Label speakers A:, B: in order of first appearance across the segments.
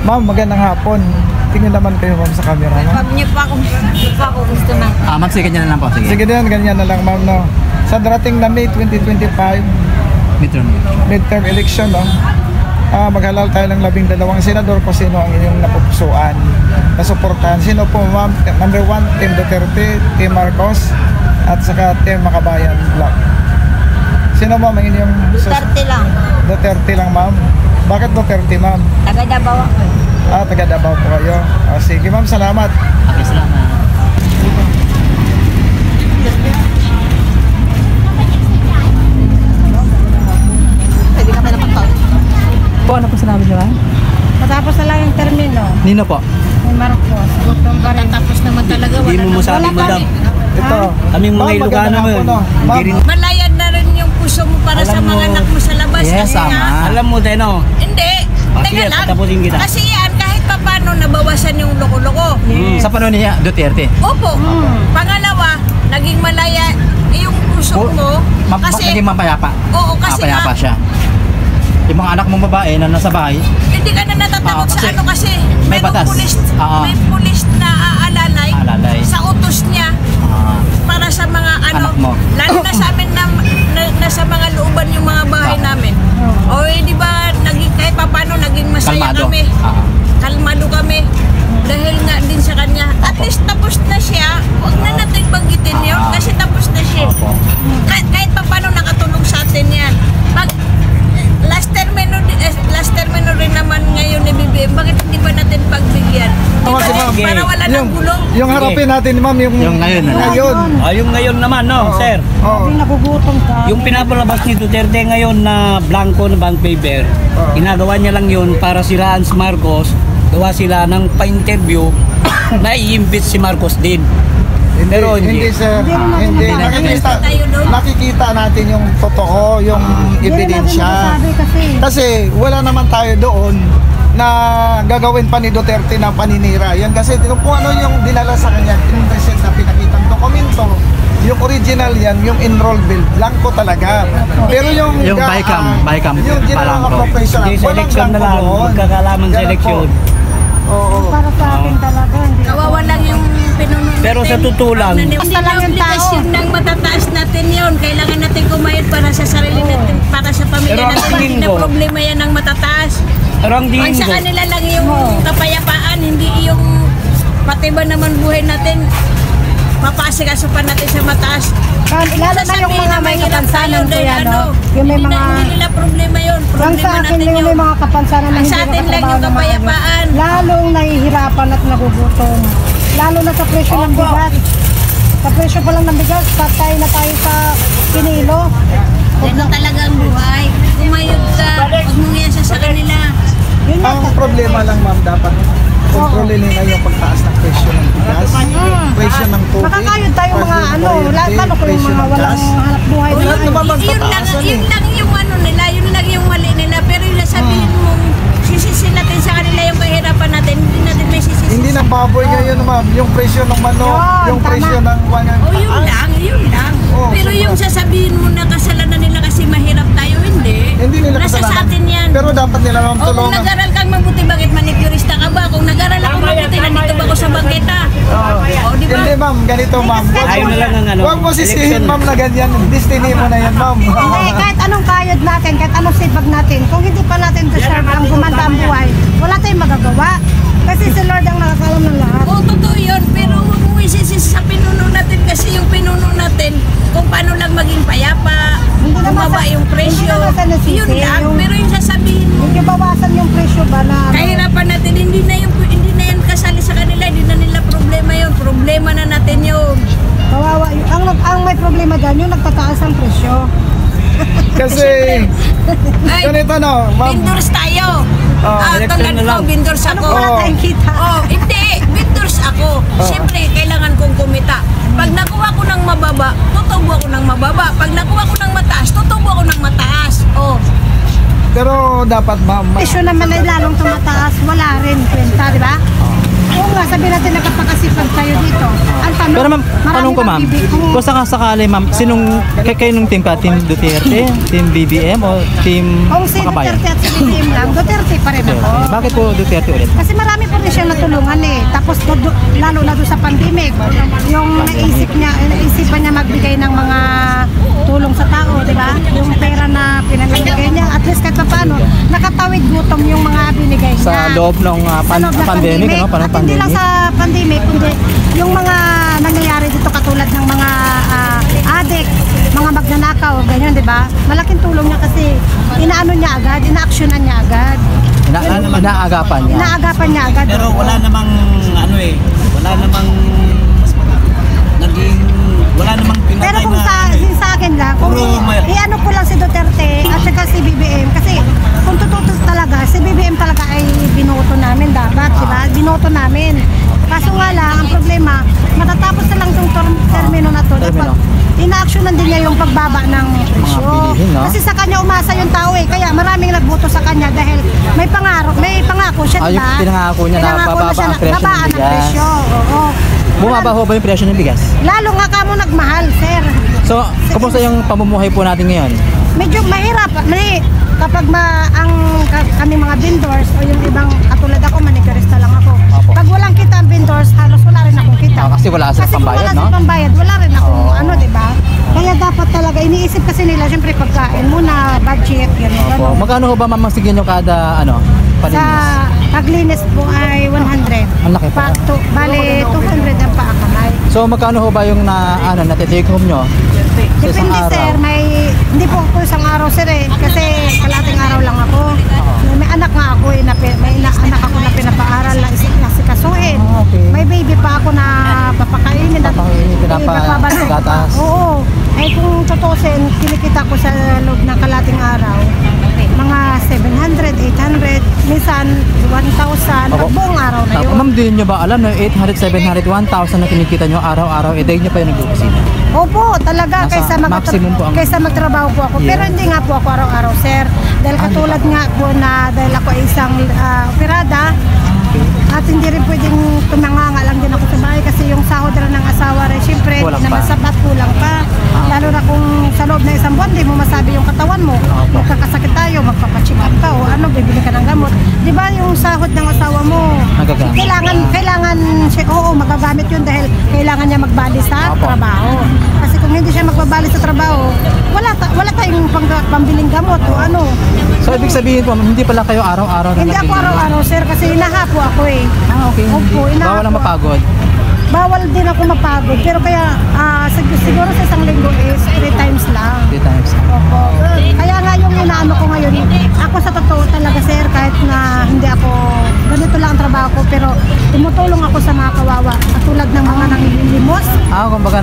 A: Ma'am, magandang hapon. Tingin naman kayo ma'am sa camera, no?
B: Sabi niyo pa ako gusto na.
C: Ma'am, sige ganyan na lang po.
A: Sige din, ganyan na lang ma'am, no? Sa darating na May 2025, midterm election, no? Maghalal tayo ng 12 senador kung sino ang inyong napupusuan, nasuportahan. Sino po ma'am? Number 1, Team Duterte, Team Marcos, at saka Team Makabayan Block. Sino ma'am ang inyong...
B: Duterte lang.
A: Duterte lang ma'am. Bakit Duterte ma'am?
B: Taga Davao ako.
A: Taga Davao po kayo. Sige ma'am, salamat.
C: Okay, salamat.
B: Pwede kami na pagtawag.
C: Po, ano po sinabi niyo, ma'am?
B: Matapos na lang yung termino.
C: Nino po?
B: May Marcos. Gutom pa rin. Tapos naman talaga.
C: Hindi mo masabi, madam.
A: Ito.
C: Kaming mga Ilocano mo yun.
D: Malayan na rin yung puso mo para sa mga anak mo sa labas.
C: Yes,
D: kasi
C: ama.
D: nga,
C: Alam mo, Teno.
D: hindi. Teka lang.
C: Tapusin kita.
D: Kasi yan, kahit pa paano nabawasan yung loko-loko.
C: Sa panahon niya, Duterte.
D: Opo. Pangalawa, naging malaya yung puso mo. Kasi,
C: Naging mapayapa.
D: oo, kasi
C: Mapayapa
D: nga,
C: siya. Yung mga anak mong babae na nasa bahay,
D: hindi ka na natatakot sa ano kasi
C: may batas.
D: May pulis na aalalay sa utos niya para sa mga ano,
C: anak mo.
D: lalo na sa amin na nasa mga looban yung mga bahay namin. O di ba naging kahit paano naging masaya
C: Kalmado.
D: kami. Kalmado kami dahil nga din sa kanya. At least tapos na siya. Huwag na natin banggitin yun kasi tapos na siya. Kahit paano nakatulong sa atin yan. Last termino rin naman ngayon ni BBM. Bakit hindi ba natin pagbigyan? Para wala ng gulong.
A: Yung harapin natin ma'am, yung
C: ngayon na.
A: Ngayon.
E: Yung ngayon naman, no, sir?
A: Oo.
B: Nagugutom ka.
E: Yung pinapalabas ni Duterte ngayon na blanco na bond paper, ginagawa niya lang yun para siraan si Marcos, gawa sila ng pa-interview na i-impeach si Marcos din. Pero
A: Hindi sir, hindi. Nakikita natin yung totoo, yung ebidensya. Kasi wala naman tayo doon na gagawin pa ni Duterte na paninira. Yan kasi kung ano yung dinala sa kanya, yung recent na pinakitang dokumento, yung original yan, yung enroll bill, blanco talaga. Pero yung
C: bycam
A: yung general professional,
E: Hindi, selection na lang, magkakalaman selection.
A: Oo.
B: Para sa akin talaga.
D: Kawawa lang yung pinuno natin.
E: Pero sa totoo lang,
D: Basta lang yung obligation ng matataas natin yun. Kailangan natin kumayod para sa sarili natin, para sa pamilya
E: Pero ang
D: natin.
E: tingin
D: Hindi na
E: ko,
D: problema yan ng matataas.
E: pero ang
D: Ang
E: diin
D: sa
E: ko,
D: kanila lang yung kapayapaan, hindi yung pati ba naman buhay natin mapasikaso pa natin sa mataas.
B: Lalo na yung mga may kapansanan ko yan, no? Yung may mga...
D: Hindi nila problema yun.
B: Ang
D: Problema
B: sa akin
D: natin
B: yung
D: yun.
B: may mga kapansanan na
D: Ang
B: hindi
D: sa atin lang yung
B: nakatrabaho na maayos.
D: kapayapaan.
B: Lalong nahihirapan at nagugutom. Lalo na sa presyo ng bigas. Sa presyo pa lang ng bigas, patay na tayo sa kinilo.
D: Ganun talaga ang buhay. Kumayod ka, huwag mong yan sa kanila.
B: Yun lang.
A: Ang problema lang ma'am, dapat kontrolin nila yung pagtaas ng presyo ng bigas, presyo ng tubig,
B: Makakayod tayo mga ano, lalo ko yung mga walang hanap buhay
D: O,
B: na
A: Wala naman magtataasan
D: yun lang yung ano nila, yun lang yung mali nila. Pero yung sabihin mong sisisi natin sa kanila yung kahirapan natin, hindi natin may sisisi.
A: Hindi ng baboy ngayon ma'am, yung presyo ng manok,
B: Yun,
A: yung
B: tama.
A: presyo ng
D: O yun lang, yun lang.
A: Oo,
D: Pero
A: sobra.
D: yung sasabihin mo na kasalanan nila kasi mahirap tayo, hindi.
A: Hindi nila
D: Nasa
A: kasalanan.
D: sa atin yan.
A: Pero dapat nila ma'am
D: O kung
A: tulungan.
D: nag-aral kang mabuti, bakit manicurista ka ba? Kung nag-aral ako mabuti, nandito ba ako sa bangketa? O di ba?
A: Hindi ma'am, ganito ma'am.
E: Ayaw na lang ang ano,
A: Huwag mo sisihin
E: election.
A: ma'am na ganyan. Destiny mo na yan ma'am.
B: Hindi, kahit anong kayod natin, kahit anong sipag natin, kung hindi pa natin deserve ang gumanda ang buhay, wala tayong magagawa. Kasi si Lord ang nakakalam ng lahat.
D: Oo, totoo yun. Pero huwag mo isisi sa pinuno natin kasi yung pinuno natin, kung paano lang maging payapa,
B: Hindi naman
D: bumaba
B: sa-
D: yung presyo.
B: hindi naman sa nasisi,
D: Yun lang.
B: yung-
D: Pero yung sasabihin mo,
B: Hindi bawasan yung presyo ba na ano,
D: kahirapan natin, hindi na yan kasali sa kanila, hindi na nila problema yun. Problema na natin yun.
B: kawawa. Ang may problema dyan, yung nagtataas ang presyo.
A: Kasi,
D: Ay,
A: ganito no, ma'am.
D: vendors tayo.
E: election
D: Tulad
E: na
D: ko,
E: lang.
D: vendors
B: Ano
D: ako.
B: wala tayong kita?
D: Oh, hindi. Vendors ako. Siyempre, kailangan kong kumita. Pag nakuha ko ng mababa, tutubo ako ng mababa. Pag nakuha ko ng mataas, tutubo ako ng mataas. Oh.
A: Pero dapat ma'am,
B: Presyo naman ay lalong tumataas, wala rin kwenta, di ba? Oo nga, sabi natin nagkapakasipag tayo dito. Ang tanong,
C: Pero ma'am,
B: marami
C: tanong ko
B: bang
C: ma'am,
B: kung
C: kung sakasakali ma'am, kayo nung team ka? Team Duterte, Team BBM o Team
B: kung si
C: Makabayan?
B: Duterte at si BBM lang, Duterte pa rin ako.
C: Bakit po Duterte ulit?
B: Kasi marami po rin siya natulungan eh. Tapos lalo na doon sa pandemic, yung naisipan niya magbigay ng mga tulong sa tao, di ba? Yung pera na pinamimigay niya, at least kahit pa paano, nakatawid gutom yung mga binigay niya.
C: Sa loob ng
B: Sa loob ng
C: pandemic, ano? Parang
B: At hindi lang
C: pandemic.
B: sa pandemic, kundi yung mga nangyayari dito katulad ng mga addict, mga magnanakaw, ganyan, di ba? Malaking tulong niya kasi inaano niya agad, inaaksyonan niya agad.
C: Inaagapan niya.
B: Inaagapan niya agad.
E: Pero wala namang ano eh, wala namang pinatay
B: Pero kung sa akin lang, kung i-ano ko lang si Duterte at saka si BBM, kasi kung totoo talaga, si BBM talaga ay binoto namin dapat, di ba? Binoto namin. Kaso nga lang, ang problema, matatapos na lang itong termino na to, dapat ina-actionan din niya yung pagbaba ng presyo.
C: bilihin, no?
B: Kasi sa kanya umasa yung tao eh, kaya maraming nagboto sa kanya dahil may pangako siya, di ba?
C: Yung pinangako niya na bababa
B: siya
C: ang presyo ng
B: babaan ang
C: bigas.
B: presyo, oo.
C: Bumaba ho ba yung presyo ng bigas?
B: Lalo nga kamo nagmahal, sir.
C: So, kumusta yung pamumuhay po natin ngayon?
B: Medyo mahirap. Kapag kami mga vendors o yung ibang katulad ako, manicurista lang ako.
C: Opo.
B: Pag walang kita ang vendors, halos wala rin akong kita.
C: Kasi wala silang
B: Kasi kung
C: pambayad,
B: wala
C: no?
B: silang pambayad, wala rin akong
C: Oo.
B: ano, di ba? Kaya dapat talaga, iniisip kasi nila, syempre pagkain muna, budget, gano'n.
C: Opo. Magkano ho ba mamasigin nyo kada
B: Sa
C: palinis?
B: paglinis po ay 100.
C: Ang laki pa.
B: Bale, 200 ang paakamay.
C: So magkano ho ba yung natitake home nyo? Sa isang
B: Depende,
C: araw?
B: sir. Hindi po ako isang araw, sir eh. Kasi kalating araw lang ako. May anak nga ako eh. May anak ako na pinapaaral na asikasuhin.
C: Ah, okay.
B: May baby pa ako na papakainin.
C: Papakainin, pinapagatas.
B: Oo. Ay kung tutusin, kinikita ko sa loob ng kalating araw. Mga 700, 800, minsan 1,000.
C: Opo.
B: Buong araw na yun.
C: Ma'am, din nyo ba alam na 800, 700, 1,000 na kinikita nyo araw-araw, day nyo pa yung nag-uusina?
B: Opo, talaga
C: Nasa maximum po ang-
B: kaysa magtrabaho po ako.
C: Yeah.
B: Pero hindi nga po ako araw-araw, sir. Dahil katulad nga po na dahil ako ay isang operada at hindi rin pwedeng tumanganga lang din ako sa bahay kasi yung sahod rin ng asawa rin, syempre,
C: Kulang
B: hindi naman
C: pa.
B: sapat, kulang pa. Lalo na kung sa loob ng isang buwan, di mo masabi yung katawan mo.
C: Opo.
B: Magkakasakit tayo, magpapacheck up ka o ano, bibili ka ng gamot. Di ba yung sahod ng asawa mo?
C: Nagagamit.
B: Kailangan siya, oo, magagamit yun dahil kailangan niya magbali sa
C: Opo.
B: trabaho. Kasi kung hindi siya magbabali sa trabaho, wala tayong pambiling gamot o ano.
C: So ibig sabihin po, hindi pala kayo araw-araw na
B: Hindi ako
C: naglilinis?
B: araw-araw, sir, kasi inahapo ako eh.
C: Okay.
B: Opo, inahapo.
C: Bawal ang mapagod.
B: Bawal din ako mapagod, pero kaya siguro sa isang linggo is 3 times lang.
C: 3 times.
B: Opo. Kaya nga yung inaano ko ngayon, ako sa totoo talaga, sir, kahit na hindi ako, ganito lang ang trabaho ko, pero tumutulong ako sa mga kawawa, katulad ng mga nanglilimos.
C: Kumbaga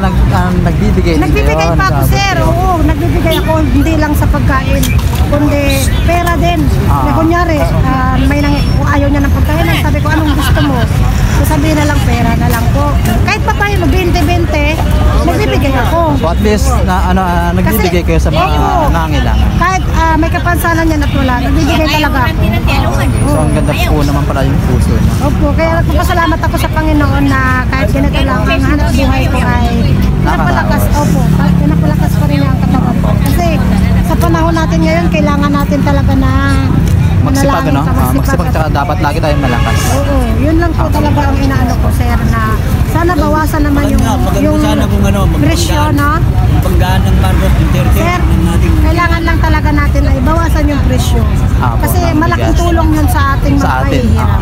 C: nagbibigay. din
B: Nagbibigay
C: kayo,
B: pa ako,
C: nag-abot
B: sir.
C: kayo.
B: Oo, nagbibigay ako hindi lang sa pagkain, kundi pera din. Na kunyari, kung ayaw niya ng pagkain, sabi ko, anong gusto mo? So, sabihin na lang, pera na lang po. Kahit pa tayo, 20-20, nagbibigay ako.
C: So at least nagbibigay kayo sa mga
B: Oo.
C: nangangailangan.
B: Kahit may kapansanan yan at wala, nagbibigay talaga ako.
C: So ang ganda po naman pala yung puso niyo.
B: Opo, kaya nagpapasalamat ako sa Panginoon na kahit ganito lang ang hanap buhay ko ay pinapalakas. Opo, pinapalakas pa rin ang katawan ko. Kasi sa panahon natin ngayon, kailangan natin talaga na
C: Magsipag,
B: manalangin
C: no?
B: ka,
C: Magsipag, tsaka dapat lagi tayong malakas.
B: Oo, yun lang po talaga ang inaano ko, sir, na sana bawasan naman yung
E: sana kung ano,
B: presyo, no?
E: paggaan ng Marcos Duterte
B: Sir,
E: ng ating
B: kailangan lang talaga natin ay bawasan yung presyo.
C: Apo,
B: Kasi
C: ng
B: malaking
C: bigas.
B: tulong yun sa ating
C: Sa
B: mga
C: atin,
B: mahihirap.